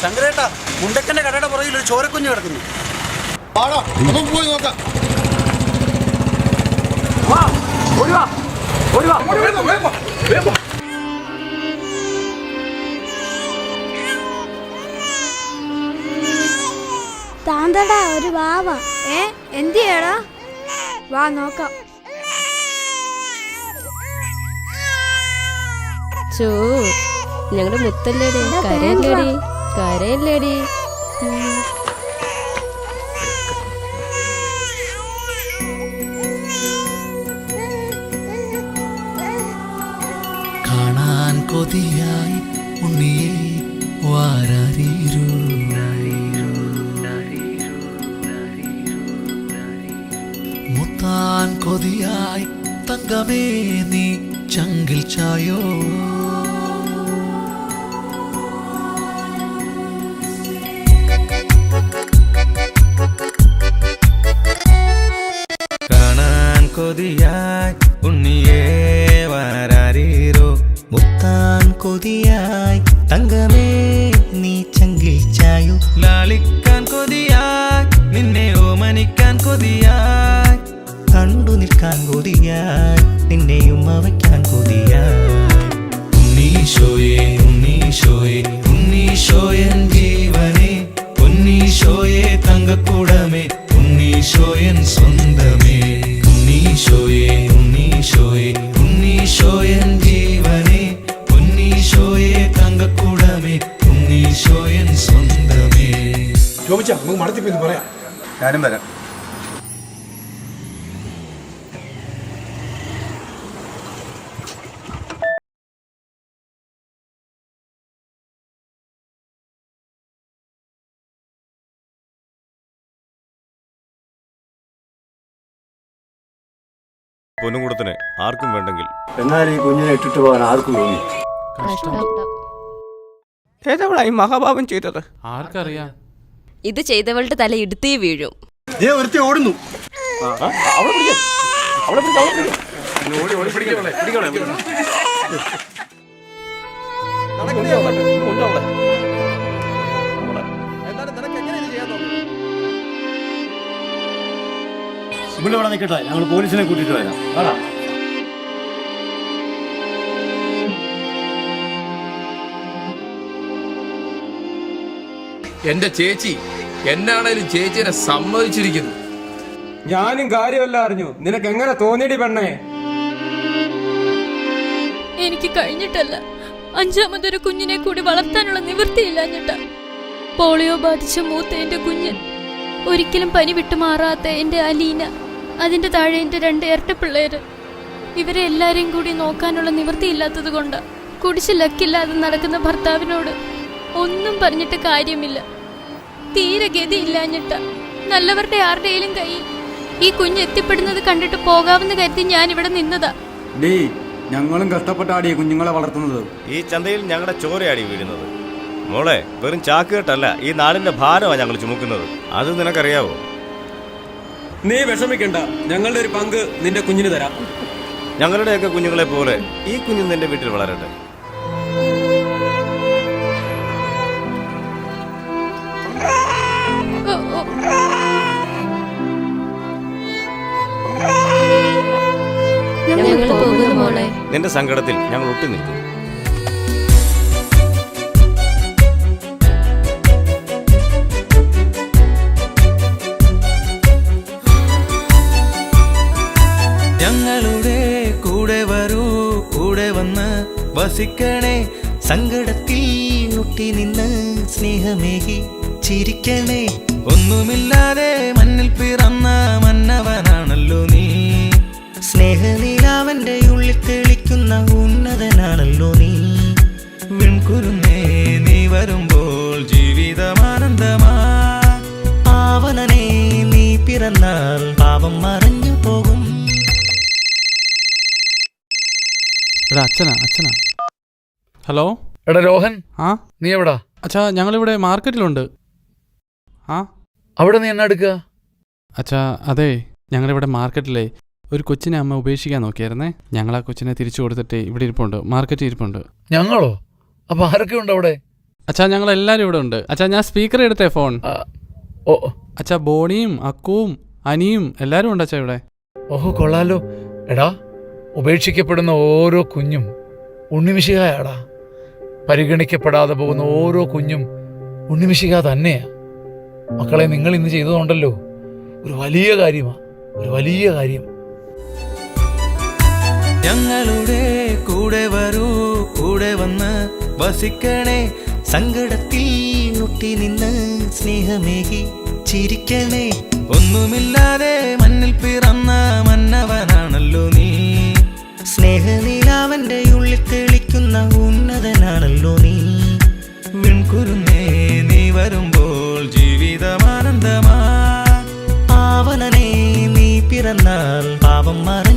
ശങ്കരേട്ടാ, മുണ്ടക്കന്റെ കടയുടെ പുറകിൽ ഒരു ചോരക്കുഞ്ഞ് കിടക്കുന്നു. പോയി നോക്കാം. താന്തടാ ഒരു വാവ. എന്തിയാടാ? വാ നോക്കാം. ചോ, ഞങ്ങളുടെ മുത്തല്ലേടി, കരയല്ലേടി, കരയല്ലേടി. കാണാൻ കൊതിയായി ഉണ്ണിയെ വാരാരീരു, മുത്താൻ കൊതിയായി തങ്കമേ നീ ചങ്കിൽ ചായോ. കാണാൻ കൊതിയായി ഉണ്ണിയെ വാരാരീരോ, മുത്താൻ കൊതിയായി തങ്കമേ നീ ചങ്കിൽ ചായോ. ലാളിക്കാൻ കൊതിയായി നിന്നെ ഓമനിക്കാൻ കൊതിയായി, കണ്ടു നിൽക്കാൻ കൊതിയായി നിന്നെയും അവയ്ക്കാൻ കൊതിയായി. ഉണ്ണീശോയേ ഉണ്ണീശോയേ ഉണ്ണീശോയൻ ജീവനേ, ഉണ്ണീശോയേ തങ്കക്കൂടമേ, ഉണ്ണീശോയൻ സ്വന്തമേ. ഉണ്ണീശോയേ ഉണ്ണീശോയേ ഉണ്ണീശോയൻ ജീവനേ, ഉണ്ണീശോയേ തങ്കക്കൂടമേ, ഉണ്ണീശോയൻ സ്വന്തമേ. ചോദിച്ചാ നമുക്ക് മടത്തിപ്പിന്ന് പറയാം. ഞാനും വരാം. പൊന്നുകൂടത്തിന് ആർക്കും വേണ്ടെങ്കിൽ എന്നാൽ ഈ കുഞ്ഞിനെ ഇട്ടിട്ട് പോകാൻ ആർക്കും തോന്നി? ഏതവളായി മഹാഭാവം ചെയ്തത് ആർക്കറിയാം. ഇത് ചെയ്തവളുടെ തല ഇടുത്തേ വീഴും. ഒരുത്തി ഓടുന്നു. ഇവിടെ ഇവിടെ നിൽക്കട്ടെ, ഞങ്ങൾ പോലീസിനെ കൂട്ടിയിട്ട് വരാം. എന്റെ ചേച്ചി എന്നാണേലും ചേച്ചിനെ സമ്മതിച്ചിരിക്കുന്നു. ഞാനും കാര്യമല്ല അറിഞ്ഞു. നിനക്ക് എങ്ങനെ തോന്നിയടി പെണ്ണേ? എനിക്ക് കഴിഞ്ഞിട്ടല്ല, അഞ്ചാമതൊരു കുഞ്ഞിനെ കൂടി വളർത്താനുള്ള നിവൃത്തിയില്ലാഞ്ഞിട്ട. പോളിയോ ബാധിച്ച മൂത്ത എന്റെ കുഞ്ഞ്, ഒരിക്കലും പനി വിട്ടുമാറാത്ത എന്റെ അലീന, അതിന്റെ താഴെ എന്റെ 2 ഇരട്ട പിള്ളേര്. ഇവരെ എല്ലാരെയും കൂടി നോക്കാനുള്ള നിവൃത്തിയില്ലാത്തത് കൊണ്ട് കുടിച്ച് ലക്കില്ലാതെ നടക്കുന്ന ഭർത്താവിനോട് ഒന്നും പറഞ്ഞിട്ട് കാര്യമില്ല. തീരെ ഗതിയില്ലാഞ്ഞിട്ട നല്ലവരുടെ ആരുടെയും കയ്യിൽ ഈ കുഞ്ഞ് എത്തിപ്പെടുന്നത് കണ്ടിട്ട് പോകാമെന്ന് കരുതി ഞാൻ ഇവിടെ നിന്നതാ. ഞങ്ങളും കഷ്ടപ്പെട്ടാടി കുഞ്ഞുങ്ങളെ വളർത്തുന്നത്. ഈ ചന്തയിൽ ഞങ്ങളുടെ ചോരയാടി വീഴുന്നത്. മോളെ, വെറും ചാക്കുകെട്ടല്ല, ഈ നാടിന്റെ ഭാരമാണ് ഞങ്ങൾ ചുമക്കുന്നത്. അത് നിനക്കറിയാവോ? നീ വിഷമിക്കണ്ട, ഞങ്ങളുടെ ഒരു പങ്ക് നിന്റെ കുഞ്ഞിന് തരാം. ഞങ്ങളുടെയൊക്കെ കുഞ്ഞുങ്ങളെ പോലെ ഈ കുഞ്ഞു നിന്റെ വീട്ടിൽ വളരട്ടെ. നിന്റെ സങ്കടത്തിൽ ഞങ്ങൾ ഒട്ടി നിൽക്കും. ഞങ്ങളുടെ കൂടെ വരൂ, കൂടെ വന്ന് വസിക്കണേ, സങ്കടത്തിൽ ഒട്ടി നിന്ന് സ്നേഹമേകി ചിരിക്കണേ. ഒന്നുമില്ലാതെ മണ്ണിൽ പിറന്ന മന്നവനാണല്ലോ നീ, സ്നേഹനിലാവന്റെ ഉള്ളിൽ തെളിക്കുന്ന ഉന്നതനാ പിറന്നാൽ പാപം മറഞ്ഞു പോകും. എടാ അച്ഛനാ. ഹലോ എടാ രോഹൻ, ആ നീ എവിടാ? അച്ഛാ ഞങ്ങളിവിടെ മാർക്കറ്റിലുണ്ട്. ആ അവിടെ നീ എന്നാ എടുക്കുക? അച്ഛാ അതെ, ഞങ്ങളിവിടെ മാർക്കറ്റിലെ ഒരു കൊച്ചിനെ അമ്മ ഉപേക്ഷിക്കാൻ നോക്കിയായിരുന്നേ. ഞങ്ങൾ ആ കൊച്ചിനെ തിരിച്ചു കൊടുത്തിട്ട് ഇവിടെ ഇരിപ്പുണ്ട്, മാർക്കറ്റിൽ ഇരിപ്പുണ്ട്. ഞങ്ങളോ? അപ്പൊ ആരൊക്കെ ഉണ്ട് അവിടെ? അച്ഛാ ഞങ്ങൾ എല്ലാവരും ഇവിടെ ഉണ്ട്. അച്ഛാ ഞാൻ സ്പീക്കർ എടുത്തേ ഫോൺ. ഓ അച്ഛാ ബോണിയും അക്കുവും അനിയും എല്ലാവരും ഉണ്ട് അച്ഛാ ഇവിടെ. ഓഹോ കൊള്ളാലോ. എടാ, ഉപേക്ഷിക്കപ്പെടുന്ന ഓരോ കുഞ്ഞും ഉണ്ണിമിശിഹായാടാ. പരിഗണിക്കപ്പെടാതെ പോകുന്ന ഓരോ കുഞ്ഞും ഉണ്ണിമിശിഹ തന്നെയാ. മക്കളെ, നിങ്ങൾ ഇന്ന് ചെയ്തതുണ്ടല്ലോ ഒരു വലിയ കാര്യമാണ്, ഒരു വലിയ കാര്യം. ഞങ്ങളുടെ കൂടെ വരൂ, കൂടെ വന്ന് വസിക്കണേ, സങ്കടത്തിൽ ഒട്ടി നിന്ന് സ്നേഹമേകി ചിരിക്കണേ. ഒന്നുമില്ലാതെ മണ്ണിൽ പിറന്ന മന്നവനാണല്ലോ നീ, സ്നേഹനീലാവന്റെ ഉള്ളിൽ തെളിക്കുന്ന ഉന്നതനാണല്ലോ നീ. വിൺകുരുന്നേ നീ വരുമ്പോൾ ജീവിതമാനന്ദമാ, പാവനനെ നീ പിറന്നാൽ പാപം മറ